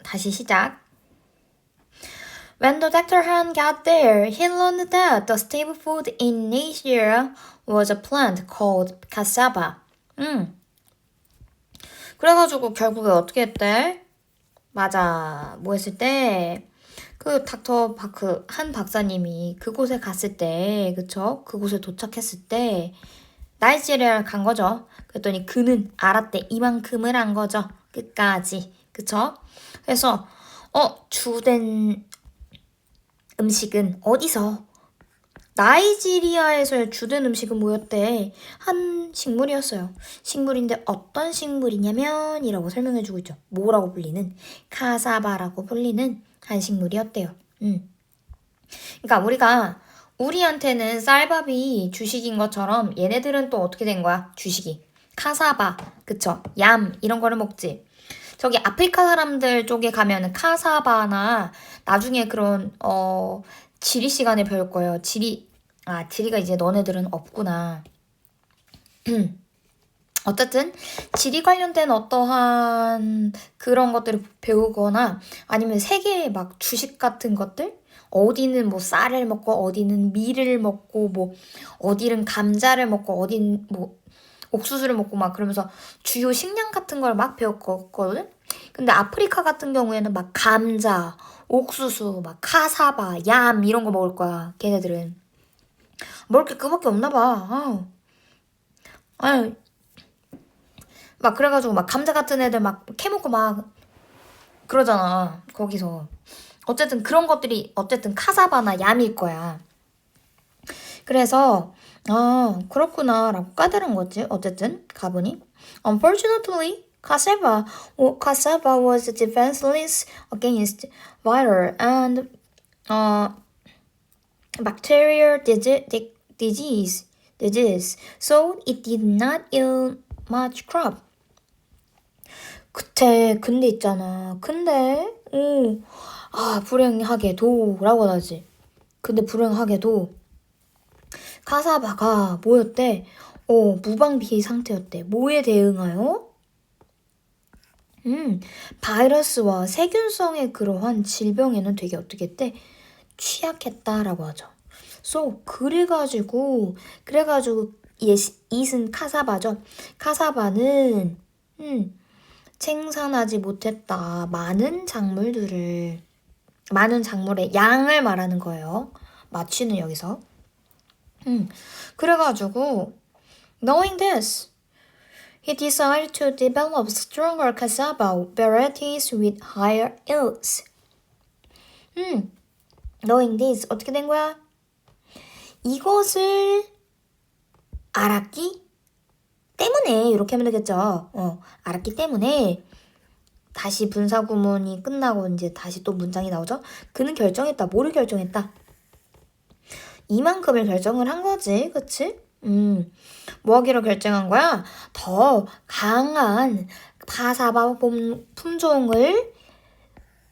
다시 시작. When the Dr. Han got there, he learned that the staple food in Asia was a plant called cassava. 그래가지고 결국에 어떻게 했대? 맞아. 뭐 했을 때? 그 닥터 바크 한 박사님이 그곳에 갔을 때, 그쵸? 그곳에 도착했을 때 나이지리아를 간 거죠. 그랬더니 그는 알았대. 이만큼을 안 거죠. 끝까지. 그쵸? 그래서 주된 음식은 어디서? 나이지리아에서의 주된 음식은 뭐였대? 한 식물이었어요. 식물인데 어떤 식물이냐면 이라고 설명해주고 있죠. 뭐라고 불리는? 카사바라고 불리는 한 식물이었대요. 그러니까 우리한테는 쌀밥이 주식인 것처럼 얘네들은 또 어떻게 된 거야? 주식이. 카사바, 그쵸? 얌 이런 거를 먹지. 저기 아프리카 사람들 쪽에 가면은 카사바나 나중에 그런 지리 시간에 배울 거예요. 지리가 이제 너네들은 없구나. 어쨌든 지리 관련된 어떠한 그런 것들을 배우거나 아니면 세계의 막 주식 같은 것들 어디는 뭐 쌀을 먹고 어디는 밀을 먹고 뭐 어디는 감자를 먹고 어디는 뭐 옥수수를 먹고 막 그러면서 주요 식량 같은 걸 막 배웠거든. 근데 아프리카 같은 경우에는 막 감자, 옥수수, 막 카사바, 얌 이런 거 먹을 거야. 걔네들은 먹을 게 그밖에 없나 봐. 아유, 막 그래가지고 막 감자 같은 애들 막 캐먹고 막 그러잖아. 거기서 어쨌든 그런 것들이 어쨌든 카사바나 얌일 거야. 그래서 그렇구나 라고 까다로운 거지. 어쨌든 가보니 Unfortunately, cassava was defenseless against viral and bacterial disease, so it did not yield much crop. 근데 있잖아. 불행하게도 라고 하지. 근데 불행하게도 카사바가 뭐였대? 무방비 상태였대. 뭐에 대응하여? 바이러스와 세균성의 그러한 질병에는 되게 어떻게 했대? 취약했다라고 하죠. 그래가지고 이은 카사바죠. 카사바는 생산하지 못했다. 많은 작물의 양을 말하는 거예요. 마취는 여기서. 그래가지고 knowing this, he decided to develop stronger cassava varieties with higher yields. knowing this 어떻게 된 거야? 이것을 알았기 때문에 이렇게 하면 되겠죠. 알았기 때문에 다시 분사구문이 끝나고 이제 다시 또 문장이 나오죠. 그는 결정했다. 뭐를 결정했다? 이만큼을 결정을 한 거지. 그치? 뭐 하기로 결정한 거야? 더 강한 카사바 품종을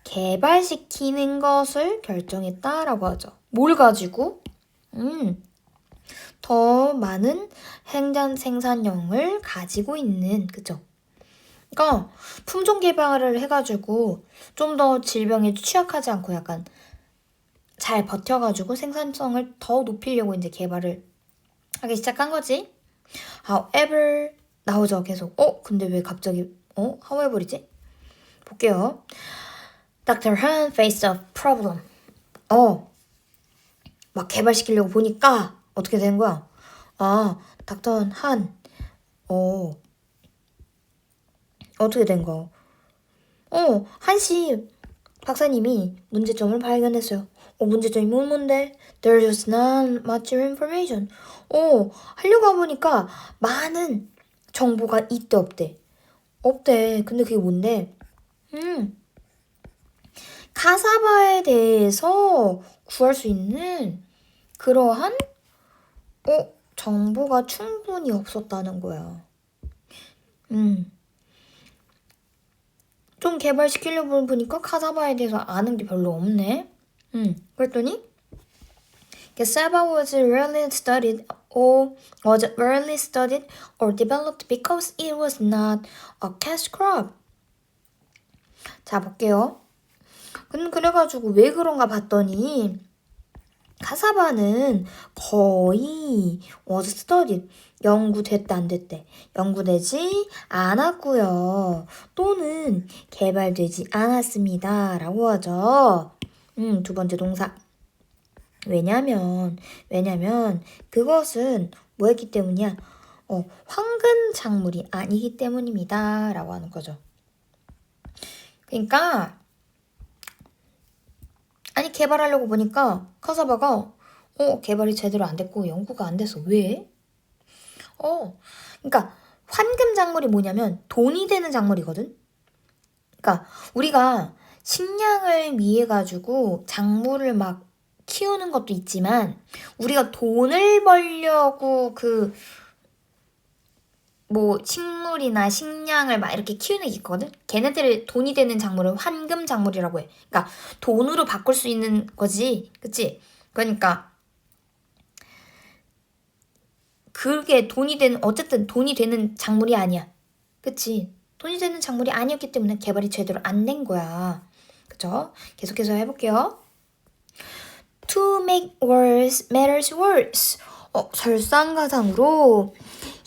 개발시키는 것을 결정했다라고 하죠. 뭘 가지고? 더 많은 생산량을 가지고 있는, 그죠? 그러니까 품종 개발을 해가지고 좀 더 질병에 취약하지 않고 약간 잘 버텨가지고 생산성을 더 높이려고 이제 개발을 하기 시작한 거지. However 나오죠 계속. 근데 왜 갑자기 however이지? 볼게요. Dr. Han faced a problem. 막 개발시키려고 보니까 어떻게 된 거야? 닥터 한 어떻게 된 거야? 한씨 박사님이 문제점을 발견했어요. 문제점이 뭔데? There's just not much information. 하려고 해보니까 많은 정보가 있대 없대? 없대. 근데 그게 뭔데? 카사바에 대해서 구할 수 있는 그러한 정보가 충분히 없었다는 거야. 좀 개발시키려고 보니까 카사바에 대해서 아는 게 별로 없네. 그랬더니 cassava was rarely studied or developed because it was not a cash crop. 자, 볼게요. 그래가지고 왜 그런가 봤더니 카사바는 거의 was studied 연구됐다 안 됐대 연구되지 않았고요 또는 개발되지 않았습니다 라고 하죠. 두 번째 동사 왜냐면 그것은 뭐였기 때문이야? 황금 작물이 아니기 때문입니다 라고 하는 거죠. 그러니까 아니 개발하려고 보니까 카사바가 개발이 제대로 안 됐고 연구가 안 돼서 왜? 그러니까 황금 작물이 뭐냐면 돈이 되는 작물이거든. 그러니까 우리가 식량을 위해 가지고 작물을 막 키우는 것도 있지만 우리가 돈을 벌려고 뭐 식물이나 식량을 막 이렇게 키우는 게 있거든. 걔네들 돈이 되는 작물은 황금 작물이라고 해. 그러니까 돈으로 바꿀 수 있는 거지, 그치? 그러니까 그게 어쨌든 돈이 되는 작물이 아니야, 그치? 돈이 되는 작물이 아니었기 때문에 개발이 제대로 안 된 거야, 그쵸? 계속해서 해볼게요. To make matters worse. 설상가상으로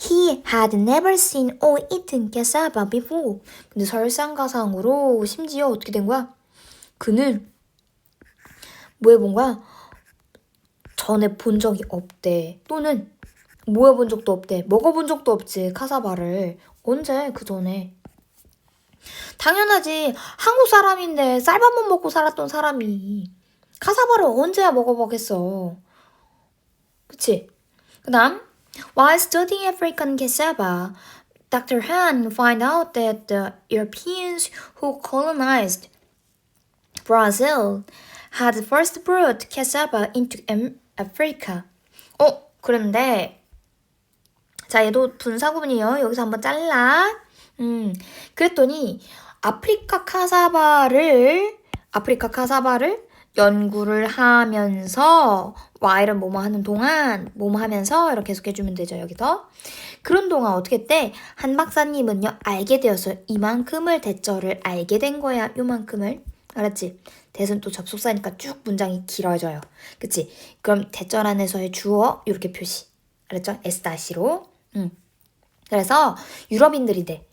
He had never seen or eaten cassava before. 근데 설상가상으로 심지어 어떻게 된 거야? 그는 뭐 해본 거야? 전에 본 적이 없대. 또는 뭐 해본 적도 없대. 먹어본 적도 없지. 카사바를. 언제? 그 전에. 당연하지. 한국 사람인데 쌀밥만 먹고 살았던 사람이 카사바를 언제야 먹어보겠어. 그치? 그 다음 While studying African cassava, Dr. Han found out that the Europeans who colonized Brazil had first brought cassava into Africa. 그런데 자 얘도 분사구문이에요. 여기서 한번 잘라. 그랬더니 아프리카 카사바를 연구를 하면서 while은 뭐뭐 하는 동안 뭐뭐 하면서 이렇게 계속해주면 되죠. 여기서 그런 동안 어떻게 했대? 한 박사님은요 알게 되었어요. 이만큼을 대절을 알게 된 거야. 요만큼을 알았지? 대은 또 접속사니까 쭉 문장이 길어져요. 그치? 그럼 대절 안에서의 주어 이렇게 표시 알았죠? S-로 그래서 유럽인들인데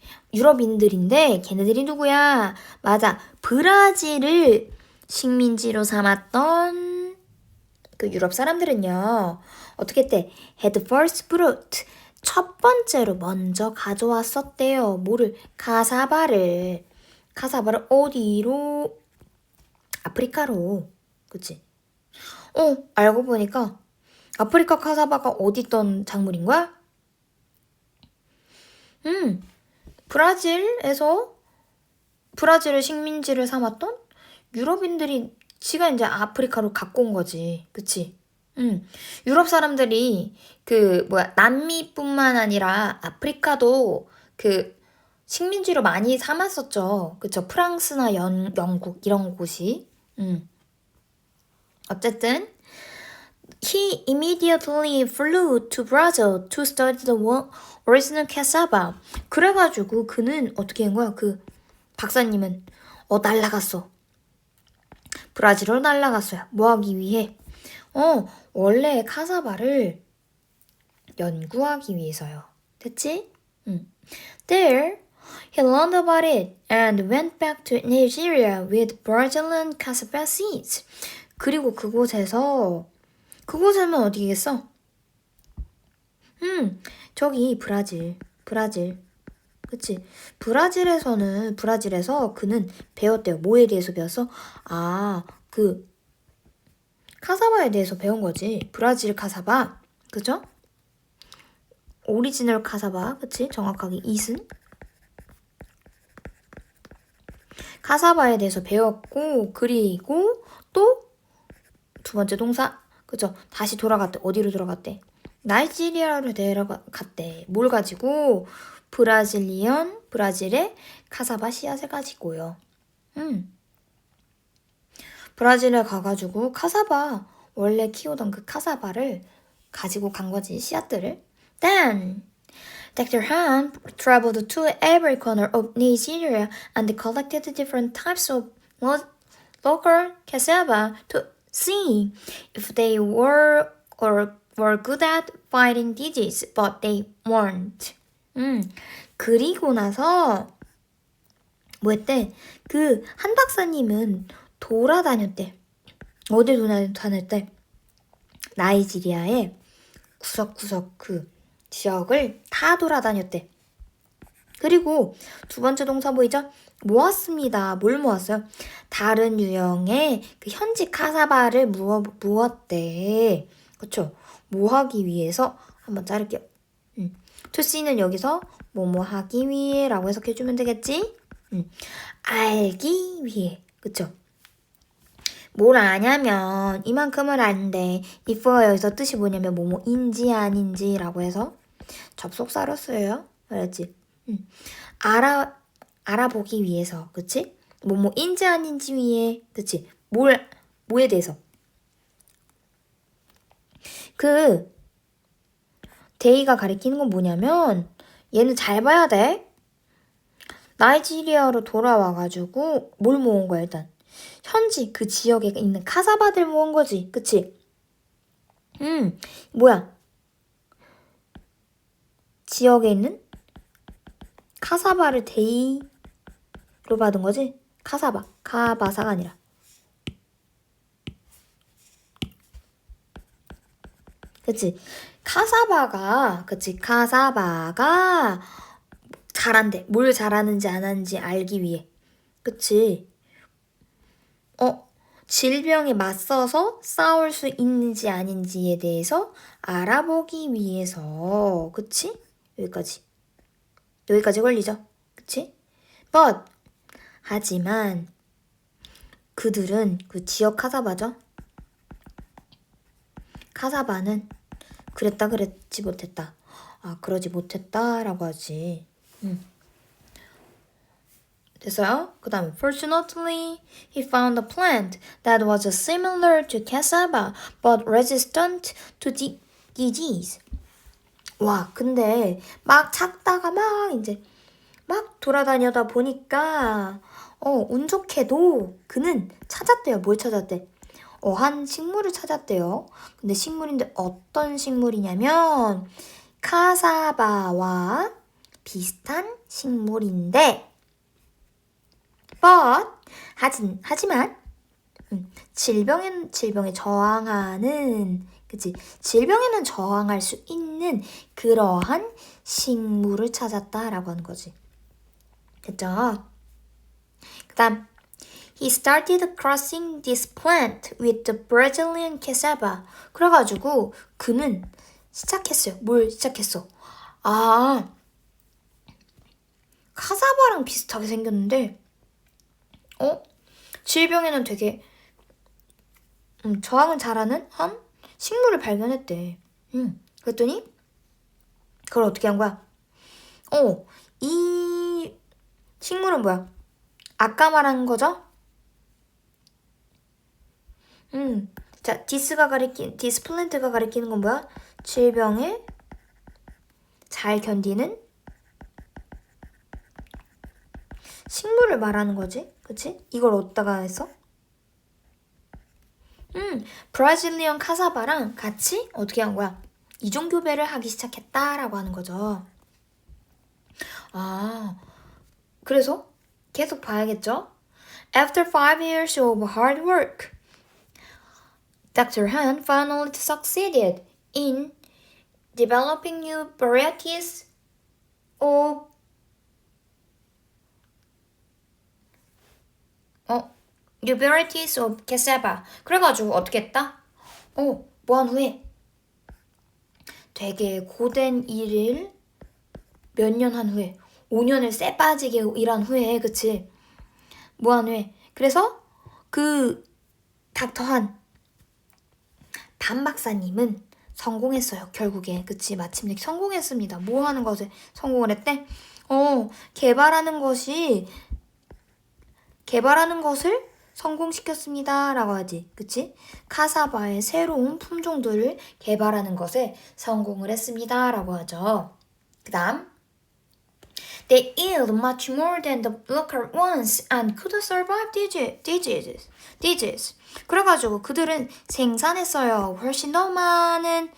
걔네들이 누구야? 맞아 브라질을 식민지로 삼았던 그 유럽 사람들은요 어떻게 했대? had first brought 첫 번째로 먼저 가져왔었대요. 뭐를? 카사바를 어디로? 아프리카로. 그치? 알고 보니까 아프리카 카사바가 어디 있던 작물인 거야? 브라질을 식민지를 삼았던 유럽인들이 지가 이제 아프리카로 갖고 온 거지. 그치? 유럽 사람들이 남미뿐만 아니라 아프리카도 식민지로 많이 삼았었죠. 그쵸? 프랑스나 영국 이런 곳이. 어쨌든 He immediately flew to Brazil to study the original cassava. 그래가지고 그는 어떻게 한 거야? 그 박사님은 날라갔어. 브라질로 날라갔어요. 뭐 하기 위해? 원래 카사바를 연구하기 위해서요. 됐지? There, he learned about it and went back to Nigeria with Brazilian cassava seeds. 그리고 그곳에는 어디겠어? 저기 브라질. 그치? 브라질에서 그는 배웠대요. 뭐에 대해서 배웠어? 카사바에 대해서 배운 거지. 브라질 카사바. 그죠? 오리지널 카사바. 그치? 정확하게 이슨. 카사바에 대해서 배웠고, 그리고 또 두 번째 동사. 그죠? 다시 돌아갔대. 어디로 돌아갔대? 나이지리아로 데려갔대. 뭘 가지고? 브라질의 카사바 씨앗을 가지고요. 브라질에 가가지고 원래 키우던 그 카사바를 가지고 간 거지, 씨앗들을. Then, Dr. Han traveled to every corner of Nigeria and collected different types of local cassava to see if they were good at fighting disease, but they weren't. 그리고 나서 뭐 했대? 그 한 박사님은 돌아다녔대. 어디 돌아다녔대? 나이지리아의 구석구석 그 지역을 다 돌아다녔대. 그리고 두 번째 동사 보이죠? 모았습니다. 뭘 모았어요? 다른 유형의 그 현지 카사바를 모았대. 그쵸? 모하기 위해서 한번 자를게요. to C는 여기서 뭐뭐 하기 위해 라고 해석해주면 되겠지? 알기 위해. 그쵸? 뭘 아냐면 이만큼을 아는데 if가 여기서 뜻이 뭐냐면 뭐뭐인지 아닌지 라고 해서 접속사로 쓰여요. 알았지? 알아보기 위해서. 그치? 뭐뭐인지 아닌지 위해. 그치? 뭐에 대해서. 그 데이가 가리키는 건 뭐냐면 얘는 잘 봐야 돼. 나이지리아로 돌아와가지고 뭘 모은 거야 일단. 현지 그 지역에 있는 카사바들 모은 거지. 그치? 뭐야? 지역에 있는 카사바를 데이로 받은 거지? 카사바. 카바사가 아니라. 그치? 카사바가 잘한대. 뭘 잘하는지 안 하는지 알기 위해. 그치? 질병에 맞서서 싸울 수 있는지 아닌지에 대해서 알아보기 위해서. 그치? 여기까지 걸리죠? 그치? But 하지만 그들은 그 지역 카사바죠? 카사바는 그랬지 못했다. 그러지 못했다 라고 하지. 됐어요? 그 다음에 Fortunately, he found a plant that was similar to cassava but resistant to disease. 와, 근데 막 찾다가 막 돌아다니다 보니까 운 좋게도 그는 찾았대요. 뭘 찾았대? 한 식물을 찾았대요. 근데 식물인데 어떤 식물이냐면 카사바와 비슷한 식물인데 but 하지만 질병에 저항하는 그치? 질병에는 저항할 수 있는 그러한 식물을 찾았다라고 하는 거지. 됐죠? 그 다음 He started crossing this plant with the Brazilian cassava. 그래가지고 그는 시작했어요. 뭘 시작했어? 카사바랑 비슷하게 생겼는데 질병에는 되게 저항을 잘하는 한 식물을 발견했대. 그랬더니 그걸 어떻게 한 거야? 이 식물은 뭐야? 아까 말한 거죠? 자, 디스플랜트가 가리키는 건 뭐야? 질병에 잘 견디는 식물을 말하는 거지. 그치? 이걸 어디다가 했어? 브라질리언 카사바랑 같이 어떻게 한 거야? 이종교배를 하기 시작했다라고 하는 거죠. 그래서 계속 봐야겠죠? After 5 years of hard work, Dr. Han finally succeeded in developing new varieties of cassava. 그래가지고 어떻게 했다? 뭐한 후에 되게 고된 일을 몇 년 한 후에 5년을 쎄 빠지게 일한 후에 그치? 뭐 한 후에 그래서 그 닥터한 반 박사님은 성공했어요. 결국에 그치? 마침내 성공했습니다. 뭐 하는 것에 성공을 했대? 개발하는 것을 성공시켰습니다. 라고 하지. 그치? 카사바의 새로운 품종들을 개발하는 것에 성공을 했습니다. 라고 하죠. 그 다음 They yield much more than the local ones and could survive disease. 그래가지고 그들은 생산했어요. 훨씬 더 많은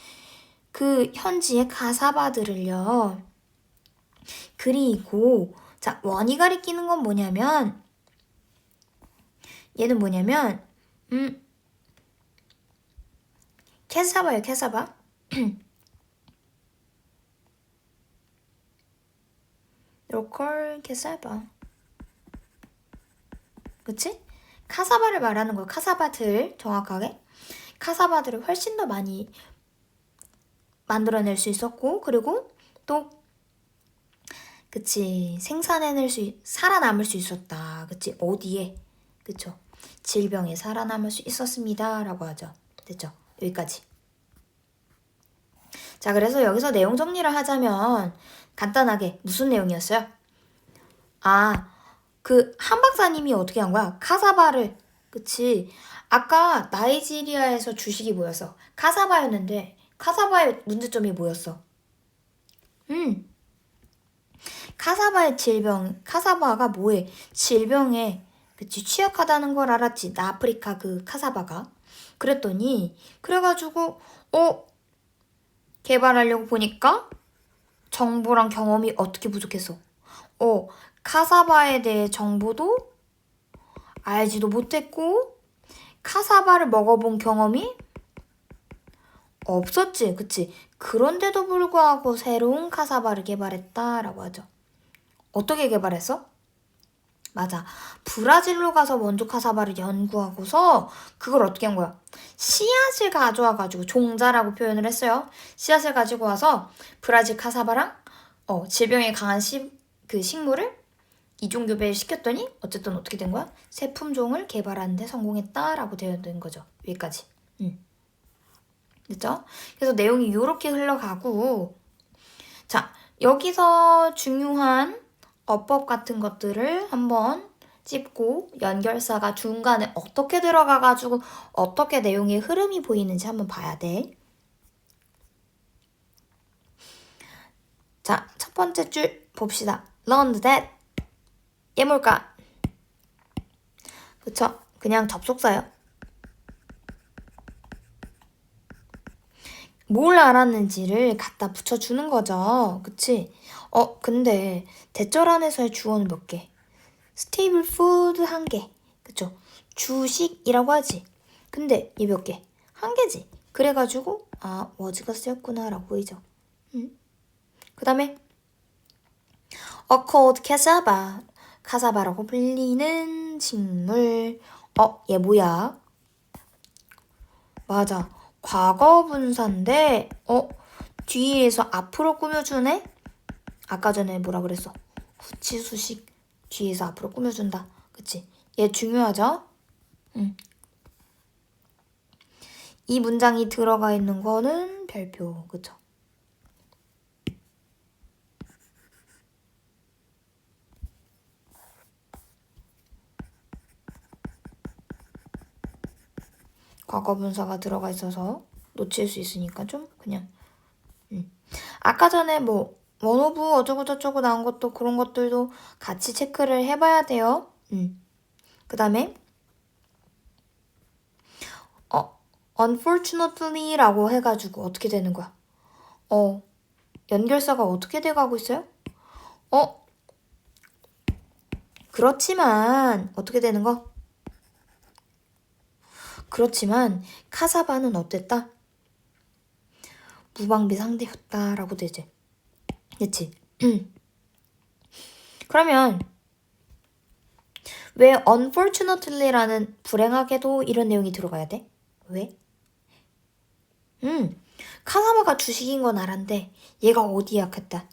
그 현지의 카사바들을요. 그리고 자, 원이 가리키는 건 뭐냐면 얘는 뭐냐면 캐사바예요. 캐사바. 로컬 캐사바. 그치? 카사바를 말하는 거예요. 카사바들 정확하게. 카사바들을 훨씬 더 많이 만들어낼 수 있었고 그리고 또 그치 살아남을 수 있었다. 그치? 어디에? 그쵸? 질병에 살아남을 수 있었습니다. 라고 하죠. 됐죠? 여기까지. 자, 그래서 여기서 내용 정리를 하자면 간단하게 무슨 내용이었어요? 그 한 박사님이 어떻게 한 거야? 카사바를 그치? 아까 나이지리아에서 주식이 뭐였어? 카사바였는데 카사바의 문제점이 뭐였어? 카사바의 카사바가 뭐해? 질병에 그치 취약하다는 걸 알았지. 아프리카 그 카사바가. 그래가지고 개발하려고 보니까 정보랑 경험이 어떻게 부족했어? 카사바에 대해 정보도 알지도 못했고 카사바를 먹어본 경험이 없었지. 그치? 그런데도 불구하고 새로운 카사바를 개발했다라고 하죠. 어떻게 개발했어? 맞아. 브라질로 가서 먼저 카사바를 연구하고서 그걸 어떻게 한 거야? 씨앗을 가져와가지고 종자라고 표현을 했어요. 씨앗을 가지고 와서 브라질 카사바랑 질병에 강한 그 식물을 이종교배를 시켰더니 어쨌든 어떻게 된 거야? 새 품종을 개발하는데 성공했다라고 되어 있는 거죠. 여기까지. 됐죠? 그래서 내용이 이렇게 흘러가고 자, 여기서 중요한 어법 같은 것들을 한번 찝고 연결사가 중간에 어떻게 들어가가지고 어떻게 내용의 흐름이 보이는지 한번 봐야 돼. 자, 첫 번째 줄 봅시다. Learned that. 얘 뭘까? 그쵸? 그냥 접속사요. 뭘 알았는지를 갖다 붙여주는 거죠. 그치? 근데 대절 안에서의 주어는 몇 개? 스테이블 푸드 1개. 그쵸? 주식이라고 하지. 근데 얘 몇 개? 1개지. 그래가지고 워즈가 쓰였구나 라고 보이죠. 그 다음에 called cassava. 카사바라고 불리는 식물. 얘 뭐야? 맞아. 과거 분사인데 뒤에서 앞으로 꾸며주네? 아까 전에 뭐라 그랬어? 후치수식 뒤에서 앞으로 꾸며준다. 그치? 얘 중요하죠? 이 문장이 들어가 있는 거는 별표. 그쵸? 과거 분사가 들어가 있어서 놓칠 수 있으니까 좀 그냥 아까 전에 뭐 원오브 어쩌고저쩌고 나온 것도 그런 것들도 같이 체크를 해봐야 돼요. 그 다음에 unfortunately라고 해가지고 어떻게 되는 거야? 연결사가 어떻게 돼가고 있어요? 그렇지만 어떻게 되는 거? 그렇지만 카사바는 어땠다? 무방비 상대였다라고 되지. 그치? 그러면 왜 unfortunately라는 불행하게도 이런 내용이 들어가야 돼? 왜? 카사바가 주식인 건 알았는데 얘가 어디에 약했다?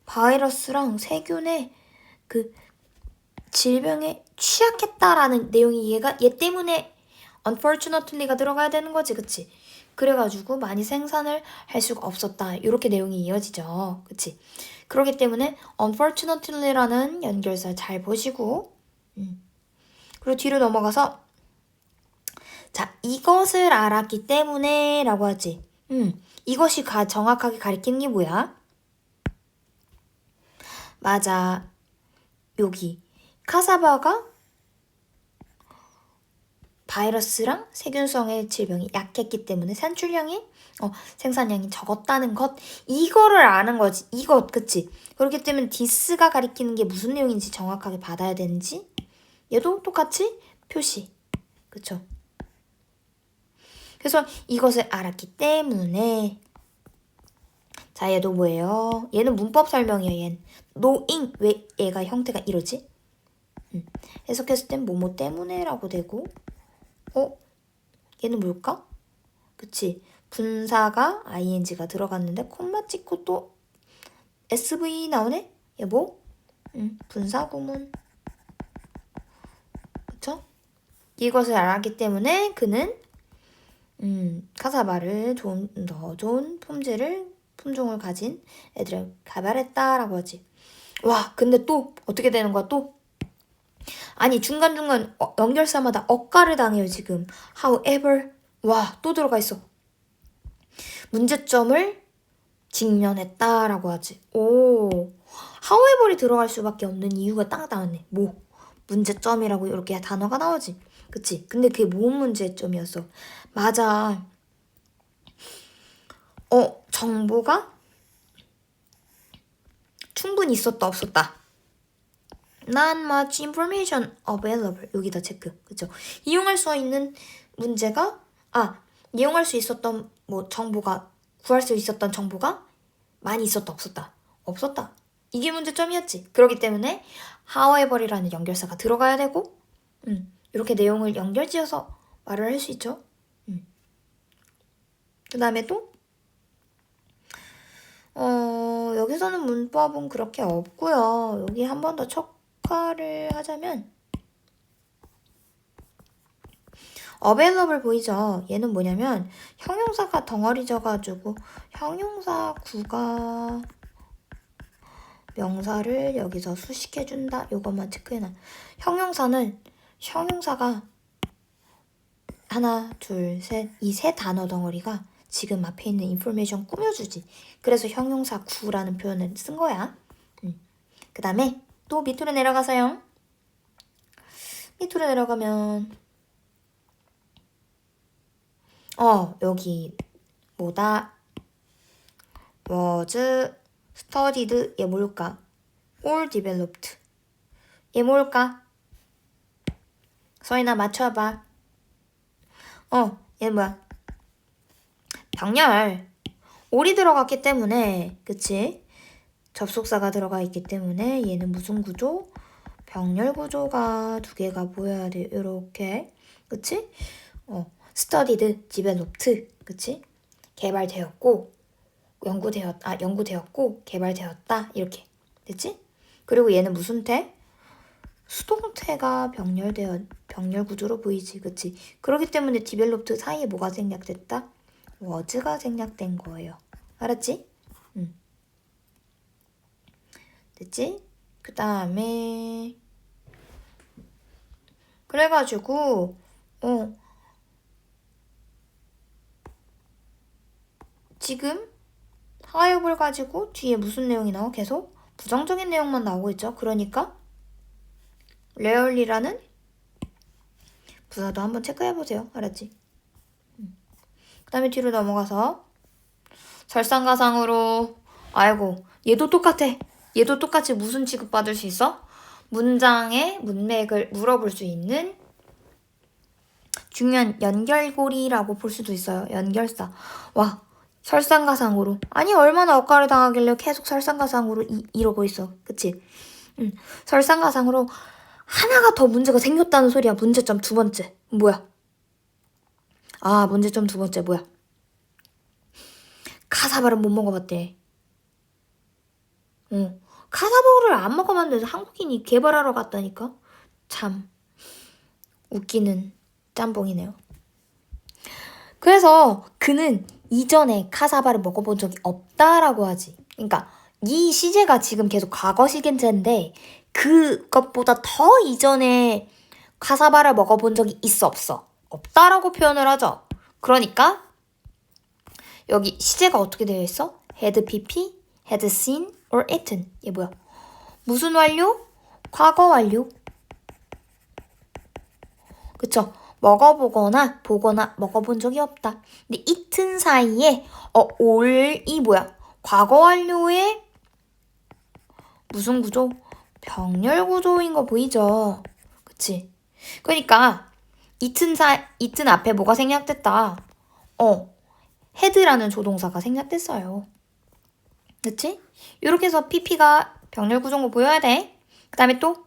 바이러스랑 세균의 그 질병에 취약했다라는 내용이 얘 때문에 unfortunately가 들어가야 되는 거지. 그치? 그래가지고 많이 생산을 할 수가 없었다. 이렇게 내용이 이어지죠. 그치? 그렇기 때문에 unfortunately라는 연결사 잘 보시고 그리고 뒤로 넘어가서 자, 이것을 알았기 때문에 라고 하지. 이것이 정확하게 가리키는 게 뭐야? 맞아. 여기 카사바가 바이러스랑 세균성의 질병이 약했기 때문에 산출량이 생산량이 적었다는 것, 이거를 아는 거지. 이것, 그치? 그렇기 때문에 디스가 가리키는 게 무슨 내용인지 정확하게 받아야 되는지 얘도 똑같이 표시, 그쵸? 그래서 이것을 알았기 때문에 자, 얘도 뭐예요? 얘는 문법 설명이에요. 얘는 노잉, 왜 얘가 형태가 이러지? 해석했을 땐 뭐뭐 때문에라고 되고, 얘는 뭘까? 그치? 분사가 ing가 들어갔는데 콤마 찍고 또 sv 나오네? 얘 뭐? 분사 구문. 그쵸? 이것을 알았기 때문에 그는 카사바를 더 좋은 품종을 가진 애들을 개발했다라고 하지. 와, 근데 또 어떻게 되는 거야? 또 아니 중간중간 연결사마다 억가를 당해요 지금. However, 와, 또 들어가 있어. 문제점을 직면했다라고 하지. 오, however이 들어갈 수밖에 없는 이유가 딱 나왔네. 뭐? 문제점이라고 이렇게 단어가 나오지. 그치? 근데 그게 뭔 문제점이었어? 맞아. 정보가 충분히 있었다 없었다. Not much information available. 여기다 체크. 그쵸? 이용할 수 있는 문제가 이용할 수 있었던 정보가 구할 수 있었던 정보가 많이 있었다 없었다. 없었다. 이게 문제점이었지. 그렇기 때문에 however이라는 연결사가 들어가야 되고 이렇게 내용을 연결지어서 말을 할 수 있죠. 그 다음에 또 여기서는 문법은 그렇게 없고요. 여기 한 번 더 척화를 하자면 available 보이죠? 얘는 뭐냐면 형용사가 덩어리져가지고 형용사 구가 명사를 여기서 수식해준다. 요것만 체크해놔. 형용사가 하나, 둘, 셋, 이 세 단어 덩어리가 지금 앞에 있는 인포메이션 꾸며주지. 그래서 형용사 구라는 표현을 쓴 거야. 그 다음에 또 밑으로 내려가서요. 밑으로 내려가면 여기 뭐다? was studied. 얘 뭘까? or developed. 얘 뭘까? 서인아 맞춰봐. 얘 뭐야? 병렬. 올이 들어갔기 때문에, 그치? 접속사가 들어가 있기 때문에 얘는 무슨 구조? 병렬 구조가 두 개가 보여야 돼. 요렇게. 그치? studied, developed. 그치? 개발되었고, 연구되었고, 개발되었다. 이렇게. 됐지? 그리고 얘는 무슨 태? 수동태가 병렬 구조로 보이지. 그치? 그렇기 때문에 developed 사이에 뭐가 생략됐다? was가 생략된 거예요. 알았지? 됐지? 그 다음에 그래가지고 지금 하이업을 가지고 뒤에 무슨 내용이 나와? 계속 부정적인 내용만 나오고 있죠. 그러니까 rarely라는 부사도 한번 체크해보세요. 알았지? 그 다음에 뒤로 넘어가서 설상가상으로 아이고 얘도 똑같아. 얘도 똑같이 무슨 취급받을 수 있어? 문장의 문맥을 물어볼 수 있는 중요한 연결고리라고 볼 수도 있어요. 연결사. 와, 설상가상으로. 아니 얼마나 억까를 당하길래 계속 설상가상으로 이러고 있어. 그치? 설상가상으로 하나가 더 문제가 생겼다는 소리야. 문제점 두 번째. 뭐야? 문제점 두 번째 뭐야? 카사바를 못 먹어봤대. 카사바를 안 먹어봤는데 한국인이 개발하러 갔다니까? 참 웃기는 짬뽕이네요. 그래서 그는 이전에 카사바를 먹어본 적이 없다라고 하지. 그러니까 이 시제가 지금 계속 과거 시제인데 그것보다 더 이전에 카사바를 먹어본 적이 있어 없어? 없다라고 표현을 하죠. 그러니까 여기 시제가 어떻게 되어 있어? had pp, had seen or eaten. 얘 뭐야? 무슨 완료? 과거 완료. 그쵸? 먹어보거나 보거나 먹어본 적이 없다. 근데 이튼 사이에 올이 뭐야? 과거 완료의 무슨 구조? 병렬 구조인 거 보이죠? 그치? 그러니까 이튼 앞에 뭐가 생략됐다. 헤드라는 조동사가 생략됐어요. 그치? 이렇게 해서 PP가 병렬 구조인 거 보여야 돼. 그 다음에 또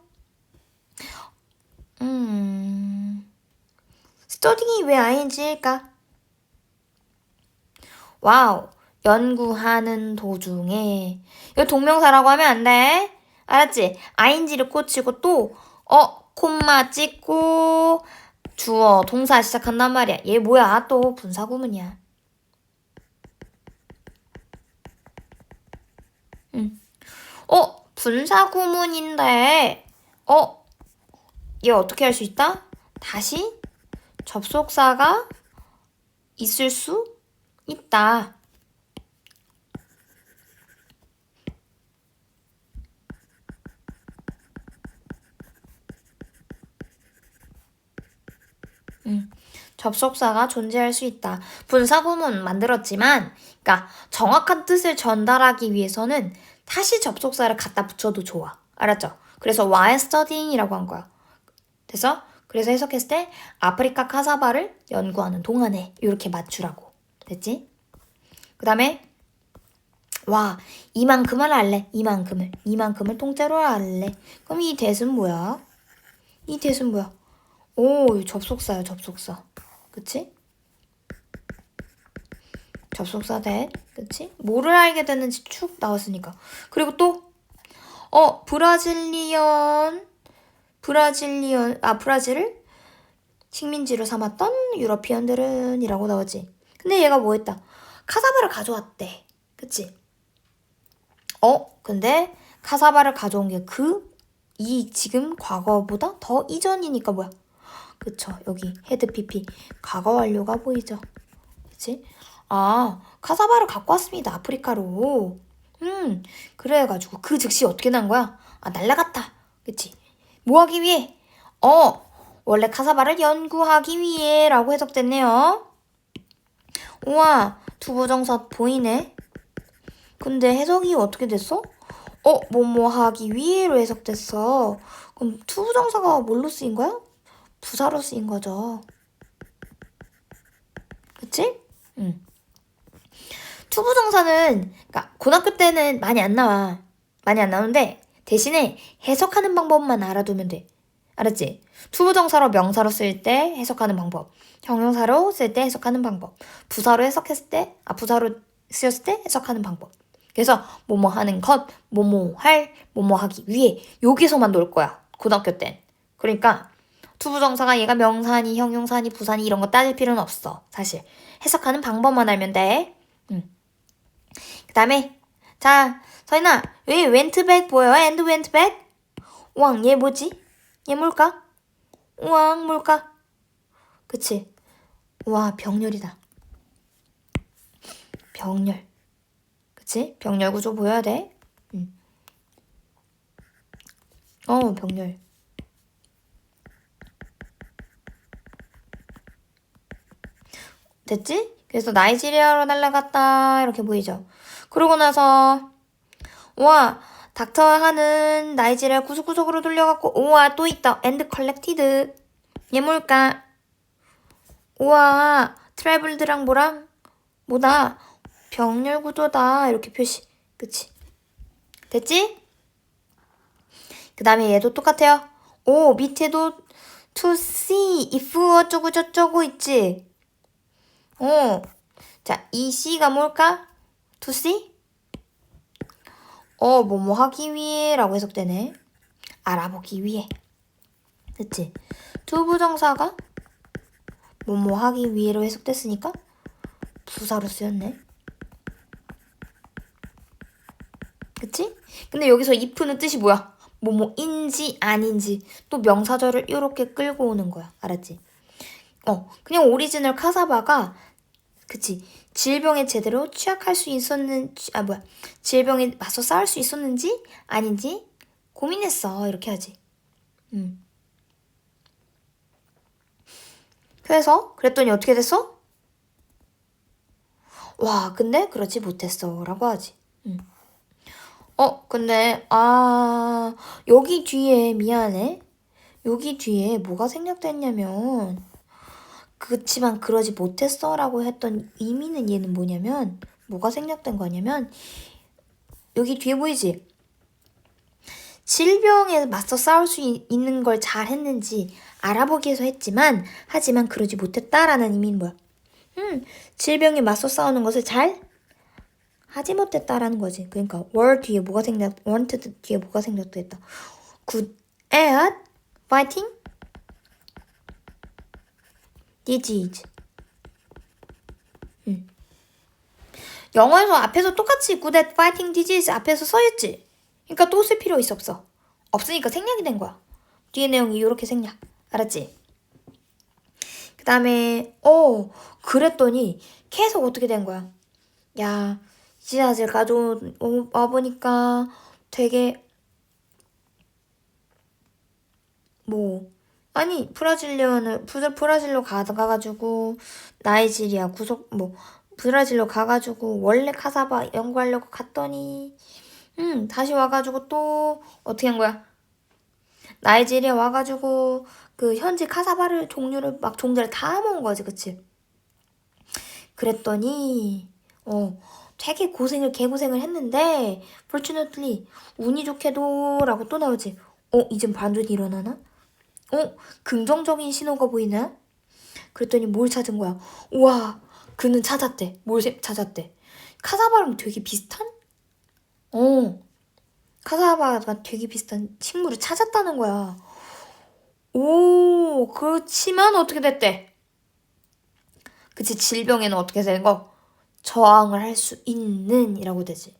스터딩이 왜 ing일까? 와우, 연구하는 도중에. 이거 동명사라고 하면 안 돼. 알았지? ing를 꽂히고 또 콤마 찍고 주어, 동사 시작한단 말이야. 얘 뭐야? 또 분사구문이야. 분사구문인데 얘 어떻게 할 수 있다? 다시 접속사가 있을 수 있다. 접속사가 존재할 수 있다. 분사구문 만들었지만, 그러니까 정확한 뜻을 전달하기 위해서는 다시 접속사를 갖다 붙여도 좋아. 알았죠? 그래서 while studying이라고 한 거야. 그래서 해석했을 때 아프리카 카사바를 연구하는 동안에 이렇게 맞추라고. 됐지? 그 다음에 와, 이만큼을 할래. 이만큼을 통째로 할래. 그럼 이 대은 뭐야? 이 대은 뭐야? 오, 접속사야, 접속사. 그치? 접속사 대, 그치? 뭐를 알게 됐는지 쭉 나왔으니까. 그리고 또, 브라질을 식민지로 삼았던 유러피언들은 이라고 나오지. 근데 얘가 뭐 했다? 카사바를 가져왔대. 그치? 근데 카사바를 가져온 게 지금 과거보다 더 이전이니까 뭐야? 그쵸? 여기 헤드 PP 과거 완료가 보이죠? 그치? 카사바를 갖고 왔습니다. 아프리카로. 그래가지고 그 즉시 어떻게 난 거야? 날라갔다. 그치? 뭐 하기 위해? 원래 카사바를 연구하기 위해 라고 해석됐네요. 우와, 투부정사 보이네. 근데 해석이 어떻게 됐어? 뭐뭐 하기 위해로 해석됐어. 그럼 투부정사가 뭘로 쓰인 거야? 부사로 쓰인 거죠. 그치? 투부정사는 그러니까 고등학교 때는 많이 안 나와. 많이 안 나오는데 대신에 해석하는 방법만 알아두면 돼. 알았지? 투부정사로 명사로 쓸 때 해석하는 방법. 형용사로 쓸 때 해석하는 방법. 부사로 쓰였을 때 해석하는 방법. 그래서 뭐뭐 하는 것, 뭐뭐 하기 위해 여기서만 놀 거야. 고등학교 땐. 그러니까 투부정사가 얘가 명사니 형용사니 부사니 이런 거 따질 필요는 없어. 사실. 해석하는 방법만 알면 돼. 그 다음에 자, 서인아, 왜 went back 보여? and went back? 우왕, 얘 뭐지? 얘 뭘까? 우왕, 뭘까? 그치? 우와, 병렬이다. 병렬. 그치? 병렬 구조 보여야 돼. 병렬. 됐지? 그래서 나이지리아로 날아갔다 이렇게 보이죠? 그러고 나서 우와, 닥터하는 나이지리아 구석구석으로 돌려갖고 우와, 또 있다. and collected. 얘 뭘까? 우와, 트래블드랑 뭐다? 병렬 구조다. 이렇게 표시. 그치? 됐지? 그 다음에 얘도 똑같아요. 밑에도 to see, if 어쩌고 저쩌고 있지? 자, 이 C가 뭘까? to see? 뭐뭐 하기 위해 라고 해석되네. 알아보기 위해. 그치? 투부정사가 뭐뭐 하기 위해로 해석됐으니까 부사로 쓰였네. 그치? 근데 여기서 if는 뜻이 뭐야? 뭐뭐인지 아닌지 또 명사절을 이렇게 끌고 오는 거야. 알았지? 그냥 오리지널 카사바가 그치? 질병에 제대로 취약할 수 있었는지 질병에 맞서 싸울 수 있었는지 아닌지 고민했어. 이렇게 하지. 그래서 그랬더니 어떻게 됐어? 와, 근데 그러지 못했어. 라고 하지. 근데 여기 뒤에 미안해. 여기 뒤에 뭐가 생략됐냐면 그치만 그러지 못했어 라고 했던 의미는 얘는 뭐냐면 뭐가 생략된 거냐면 여기 뒤에 보이지? 질병에 맞서 싸울 수 있는 걸 잘 했는지 알아보기 위해서 했지만 하지만 그러지 못했다라는 의미는 뭐야? 질병에 맞서 싸우는 것을 잘 하지 못했다라는 거지. 그러니까 were 뒤에 뭐가 wanted 뒤에 뭐가 생략됐다. good at fighting disease. 영어에서 앞에서 똑같이 good at fighting disease 앞에서 써있지. 그러니까 또 쓸 필요 없어. 없으니까 생략이 된 거야. 뒤에 내용이 이렇게 생략. 알았지? 그 다음에 그랬더니 계속 어떻게 된 거야? 야, 지하철 가져와 보니까 되게 브라질로 가가지고 나이지리아 브라질로 가가지고 원래 카사바 연구하려고 갔더니 다시 와가지고 또 어떻게 한 거야? 나이지리아 와가지고 그 현지 카사바를 종자를 다 모은 거지, 그치? 그랬더니 되게 개고생을 했는데 fortunately 운이 좋게도 라고 또 나오지. 이젠 반전이 일어나나? 긍정적인 신호가 보이나? 그랬더니 뭘 찾은 거야? 우와, 그는 찾았대. 뭘 찾았대? 카사바랑 되게 비슷한? 카사바가 되게 비슷한 식물을 찾았다는 거야. 오, 그렇지만 어떻게 됐대? 그치, 질병에는 어떻게 되는 거? 저항을 할 수 있는 이라고 되지.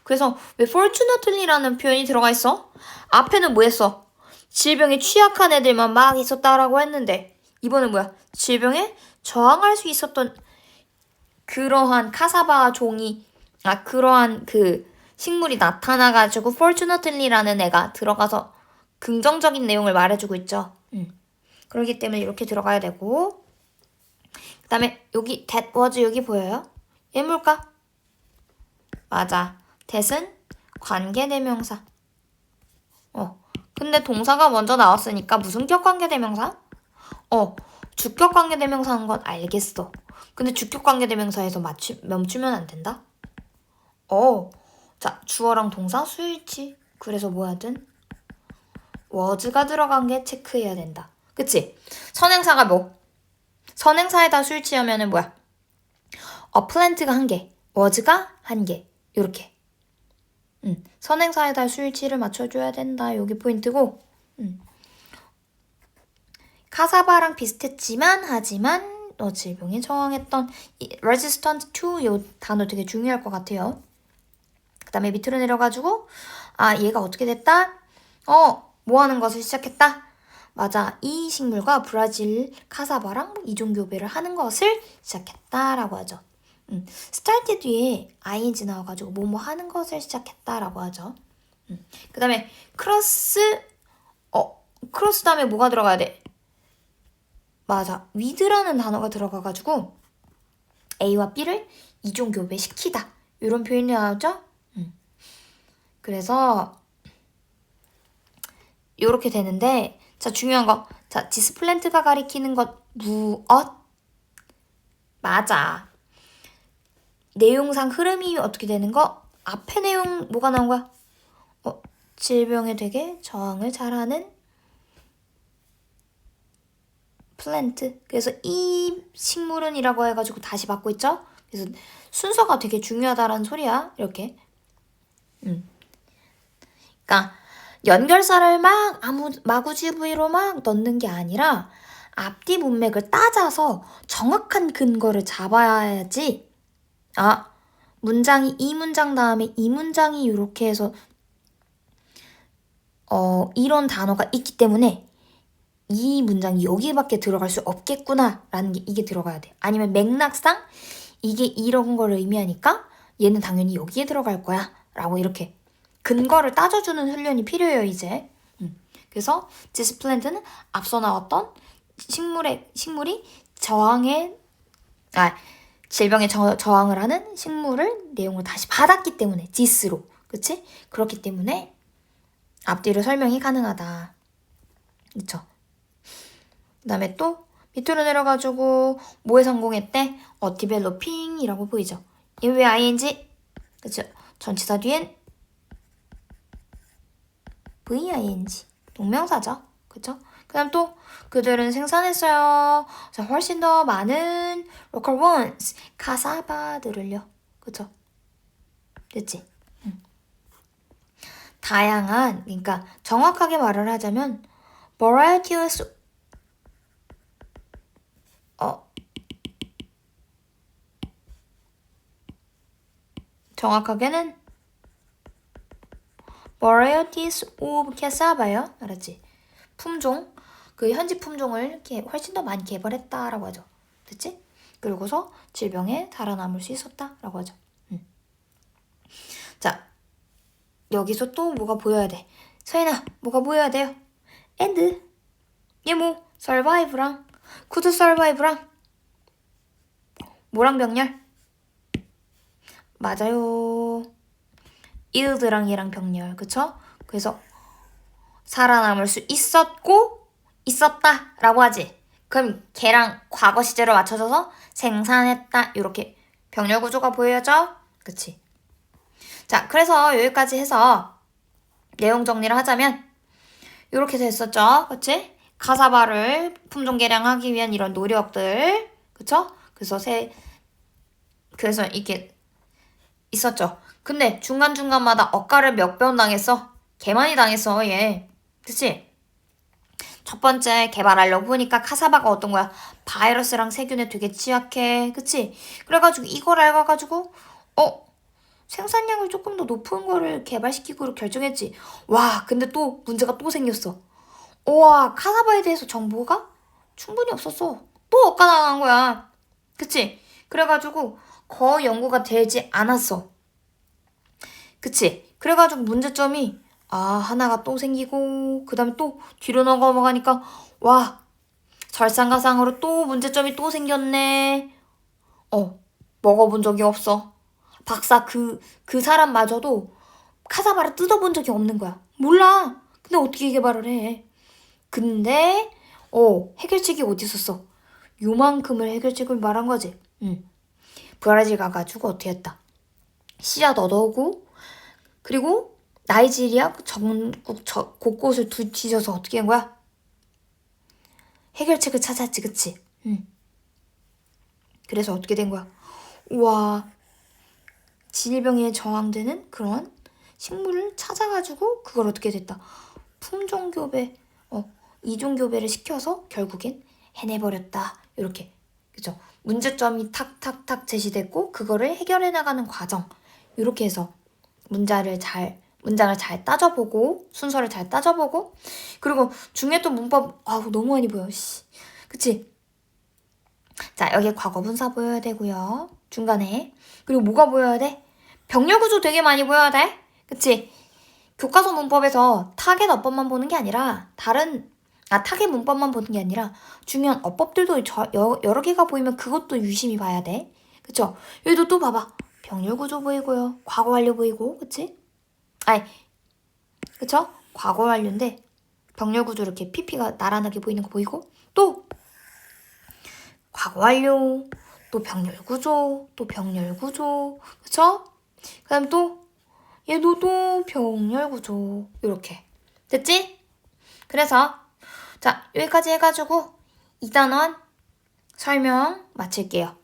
그래서 왜 fortunately라는 표현이 들어가 있어? 앞에는 뭐 했어? 질병에 취약한 애들만 막 있었다라고 했는데 이번엔 뭐야? 질병에 저항할 수 있었던 그러한 카사바 그러한 그 식물이 나타나가지고 fortunately라는 애가 들어가서 긍정적인 내용을 말해주고 있죠. 그렇기 때문에 이렇게 들어가야 되고 그 다음에 여기 that was 여기 보여요? 얘 뭘까? 맞아. that은 관계대명사. 근데 동사가 먼저 나왔으니까 무슨 격 관계대명사? 주격 관계대명사인 건 알겠어. 근데 주격 관계대명사에서 멈추면 안 된다? 자, 주어랑 동사 수일치. 그래서 뭐하든 was가 들어간 게 체크해야 된다. 그치? 선행사가 뭐? 선행사에다 수일치하면은 뭐야? plant가 한 개, was가 한 개. 요렇게. 선행사에다 수일치를 맞춰줘야 된다. 여기 포인트고. 카사바랑 비슷했지만 하지만 질병에 저항했던 resistant to 요 단어 되게 중요할 것 같아요. 그 다음에 밑으로 내려가지고 얘가 어떻게 됐다? 뭐 하는 것을 시작했다? 맞아. 이 식물과 브라질 카사바랑 이종교배를 하는 것을 시작했다라고 하죠. start 뒤에 ing 나와가지고 뭐뭐 하는 것을 시작했다라고 하죠. 그 다음에 크로스 다음에 뭐가 들어가야 돼? 맞아. with라는 단어가 들어가가지고 A와 B를 이종교배시키다. 이런 표현이 나오죠? 그래서 이렇게 되는데 자, 중요한 거. 자, 디스플랜트가 가리키는 것 무엇? 맞아. 내용상 흐름이 어떻게 되는 거? 앞에 내용 뭐가 나온 거야? 질병에 되게 저항을 잘하는 플랜트. 그래서 이 식물은 이라고 해가지고 다시 받고 있죠? 그래서 순서가 되게 중요하다라는 소리야. 이렇게. 그러니까 연결사를 마구지부로 막 넣는 게 아니라 앞뒤 문맥을 따져서 정확한 근거를 잡아야지. 문장이 이 문장 다음에 이 문장이 이렇게 해서 이런 단어가 있기 때문에 이 문장이 여기밖에 들어갈 수 없겠구나 라는 게 이게 들어가야 돼. 아니면 맥락상 이게 이런 거를 의미하니까 얘는 당연히 여기에 들어갈 거야 라고 이렇게 근거를 따져주는 훈련이 필요해요, 이제. 그래서 this plant는 앞서 나왔던 식물이 질병에 저항을 하는 식물을 내용을 다시 받았기 때문에 this로, 그치? 그렇기 때문에 앞뒤로 설명이 가능하다. 그쵸? 그 다음에 또 밑으로 내려가지고 뭐에 성공했대? developing 이라고 보이죠? 이 왜 ing? 그쵸? 전치사 뒤엔 VING 동명사죠. 그쵸? 그 다음 또 그들은 생산했어요. 자, 훨씬 더 많은 local ones 카사바들을요. 그쵸? 됐지? 다양한, 그러니까 정확하게 말을 하자면 varieties 정확하게는 varieties of cassava요. 알았지? 품종, 그 현지 품종을 훨씬 더 많이 개발했다라고 하죠. 됐지? 그리고서 질병에 살아남을 수 있었다라고 하죠. 자, 여기서 또 뭐가 보여야 돼? 서인아, 뭐가 보여야 돼요? and 얘 뭐 survive랑 could survive랑 뭐랑 병렬? 맞아요. ill드랑 얘랑 병렬, 그쵸? 그래서 살아남을 수 있었고 있었다라고 하지. 그럼 걔랑 과거 시제로 맞춰져서 생산했다 이렇게 병렬 구조가 보여져. 그치? 자, 그래서 여기까지 해서 내용 정리를 하자면 이렇게 됐었죠. 그치? 카사바를 품종 개량하기 위한 이런 노력들. 그쵸? 그래서 이게 있었죠. 근데 중간중간마다 억가를 몇 번 당했어? 개 많이 당했어, 얘. 그치? 첫 번째 개발하려고 보니까 카사바가 어떤 거야? 바이러스랑 세균에 되게 취약해. 그치? 그래가지고 이걸 알아가지고 생산량을 조금 더 높은 거를 개발시키기로 결정했지. 와, 근데 또 문제가 또 생겼어. 우와, 카사바에 대해서 정보가 충분히 없었어. 또 엇가나간 거야. 그치? 그래가지고 거의 연구가 되지 않았어. 그치? 그래가지고 문제점이 하나가 또 생기고 그 다음에 또 뒤로 넘어가니까 와, 설상가상으로 또 문제점이 또 생겼네. 먹어본 적이 없어. 박사 그 사람마저도 카사바를 뜯어본 적이 없는 거야. 몰라. 근데 어떻게 개발을 해? 근데 해결책이 어디 있었어? 요만큼을 해결책을 말한 거지. 브라질 가가지고 어떻게 했다? 씨앗 얻어오고 그리고 나이지리아 전국 곳곳을 뒤져서 어떻게 한 거야? 해결책을 찾았지, 그치? 그래서 어떻게 된 거야? 우와, 질병에 저항되는 그런 식물을 찾아가지고 그걸 어떻게 됐다? 품종교배, 이종교배를 시켜서 결국엔 해내버렸다. 이렇게, 그죠? 문제점이 탁탁탁 제시됐고 그거를 해결해 나가는 과정. 이렇게 해서 문장을 잘 따져보고 순서를 잘 따져보고 그리고 중요했던 문법 너무 많이 보여. 그치? 자, 여기에 과거 분사 보여야 되고요. 중간에. 그리고 뭐가 보여야 돼? 병렬 구조 되게 많이 보여야 돼. 그치? 교과서 문법에서 타겟 어법만 보는 게 아니라 타겟 문법만 보는 게 아니라 중요한 어법들도 여러 개가 보이면 그것도 유심히 봐야 돼. 그쵸? 여기도 또 봐봐. 병렬 구조 보이고요. 과거 완료 보이고. 그치? 그쵸? 과거 완료인데 병렬 구조 이렇게 PP가 나란하게 보이는 거 보이고 또 과거 완료 또 병렬 구조 또 병렬 구조 그쵸? 그 다음 또 얘도 또 병렬 구조 이렇게 됐지? 그래서 자 여기까지 해가지고 2단원 설명 마칠게요.